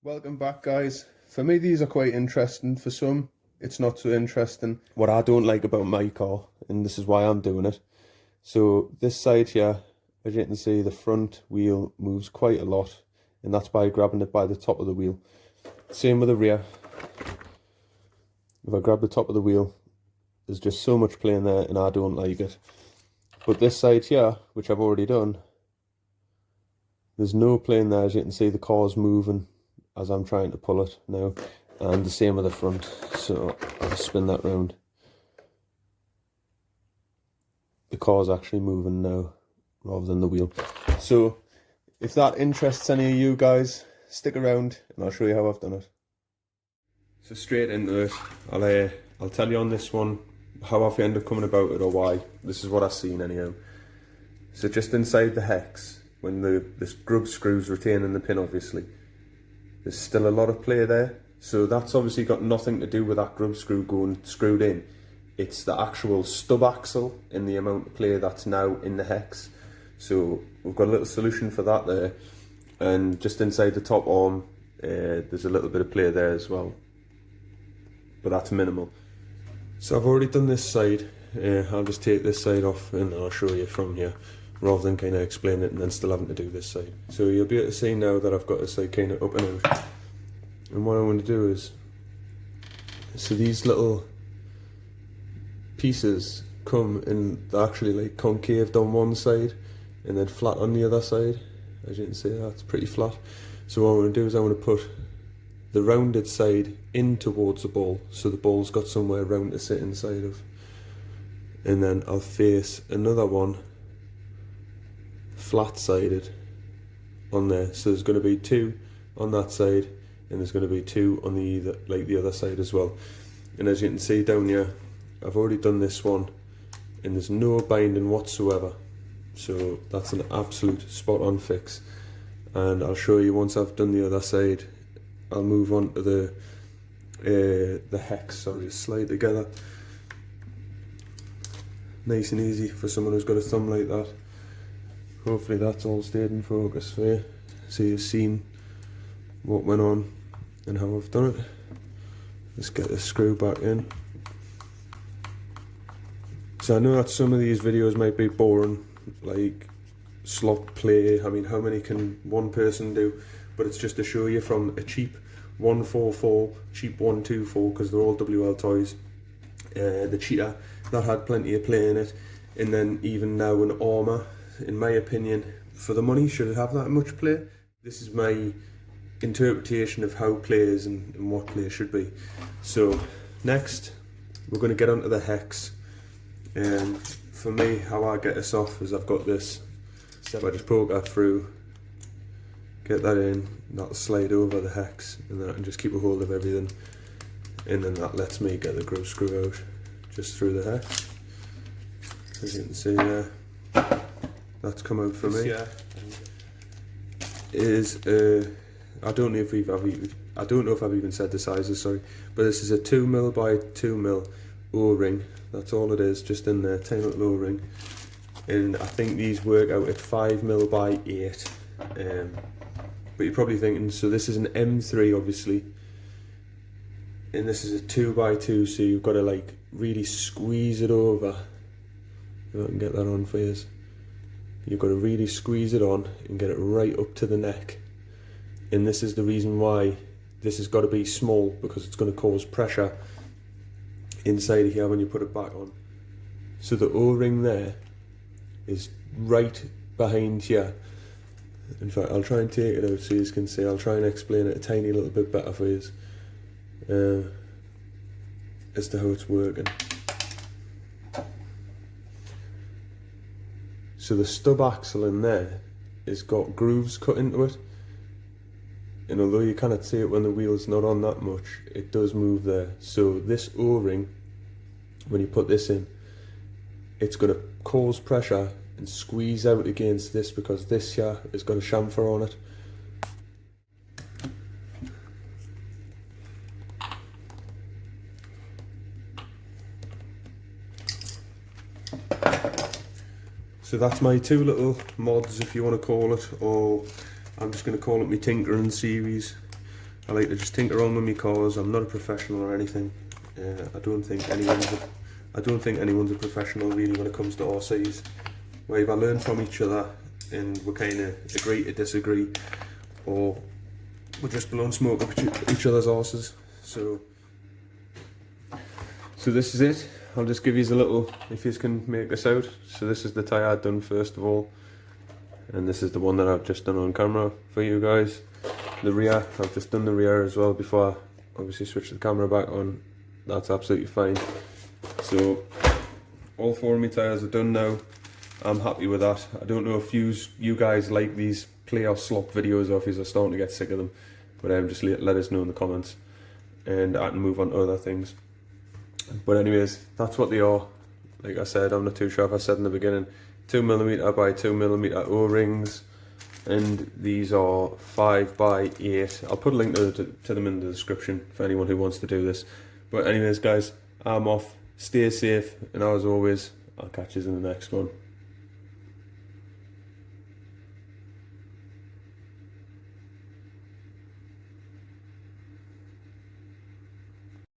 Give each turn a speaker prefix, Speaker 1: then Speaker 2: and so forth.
Speaker 1: Welcome back, guys. For me, these are quite interesting. For some, it's not so interesting. What I don't like about my car, and this is why I'm doing it. So this side here, as you can see, the front wheel moves quite a lot, and that's by grabbing it by the top of the wheel. Same with the rear. If I grab the top of the wheel, there's just so much play in there, and I don't like it. But this side here, which I've already done, there's no play in there. As you can see, the car's moving as I'm trying to pull it now, and the same with the front. So I'll spin that round. The car's actually moving now rather than the wheel. So if that interests any of you guys, stick around and I'll show you how I've done it. So straight into it, I'll tell you on this one how I've ended up coming about it, or why. This is what I've seen anyhow. So just inside the hex, when this grub screw's retaining the pin, obviously there's still a lot of play there. So that's obviously got nothing to do with that grub screw going screwed in. It's the actual stub axle and the amount of play that's now in the hex. So we've got a little solution for that there. And just inside the top arm, there's a little bit of play there as well, but that's minimal. So I've already done this side. I'll just take this side off and I'll show you from here, rather than kind of explain it and then still having to do this side. So you'll be able to see now that I've got this side kind of up and out. And what I want to do is, so these little pieces come and they're actually like concaved on one side and then flat on the other side. As you can see, that's pretty flat. So what I want to do is I want to put the rounded side in towards the ball, so the ball's got somewhere round to sit inside of. And then I'll face another one flat-sided on there. So there's going to be two on that side, and there's going to be two on the other side as well. And as you can see down here, I've already done this one, and there's no binding whatsoever. So that's an absolute spot-on fix. And I'll show you once I've done the other side. I'll move on to the hex. Sorry, slide together. Nice and easy for someone who's got a thumb like that. Hopefully that's all stayed in focus for you, so you've seen what went on and how I've done it. Let's get the screw back in. So I know that some of these videos might be boring, like slot play. I mean, how many can one person do? But it's just to show you from a cheap 144, cheap 124, because they're all WL toys. The Cheetah, that had plenty of play in it, and then even now an Arrma, in my opinion, for the money, should it have that much play? This is my interpretation of how play is and what play should be. So next, we're going to get onto the hex. And for me, how I get this off is I've got this. So I just poke that through, get that in, that'll slide over the hex, and then I can just keep a hold of everything. And then that lets me get the grub screw out just through the hex. As you can see there, that's come out for me. Yeah. Is I don't know if I've even said the sizes, sorry, but this is a 2mm by 2mm O-ring. That's all it is, just in there, tiny little O-ring. And I think these work out at 5mm by 8. But you're probably thinking, so this is an M3 obviously, and this is a 2x2, so you've got to like really squeeze it over. If I can get that on for you. You've got to really squeeze it on and get it right up to the neck. And this is the reason why this has got to be small, because it's going to cause pressure inside of here when you put it back on. So the O-ring there is right behind here. In fact, I'll try and take it out so you can see. I'll try and explain it a tiny little bit better for you as to how it's working. So the stub axle in there has got grooves cut into it, and although you cannot see it when the wheel's not on that much, it does move there. So this O-ring, when you put this in, it's going to cause pressure and squeeze out against this, because this here has got a chamfer on it. So that's my two little mods, if you want to call it, or I'm just going to call it my tinkering series. I like to just tinker around with my cars. I'm not a professional or anything. I don't think anyone's a professional really when it comes to RCs. We either learn from each other and we kind of agree to disagree, or we're just blowing smoke up each other's arses. So this is it. I'll just give you a little, if you can make this out. So this is the tyre I've done first of all, and this is the one that I've just done on camera for you guys. The rear, I've just done the rear as well before I obviously switch the camera back on. That's absolutely fine. So all 4 of my tyres are done now. I'm happy with that. I don't know if you guys like these play or slop videos, or if you're starting to get sick of them, but just let us know in the comments and I can move on to other things. But anyways, that's what they are. Like I said, I'm not too sure if I said in the beginning, 2mm by 2mm O-rings, and these are 5 by 8. I'll put a link to them in the description for anyone who wants to do this. But anyways guys, I'm off. Stay safe, and as always, I'll catch you in the next one.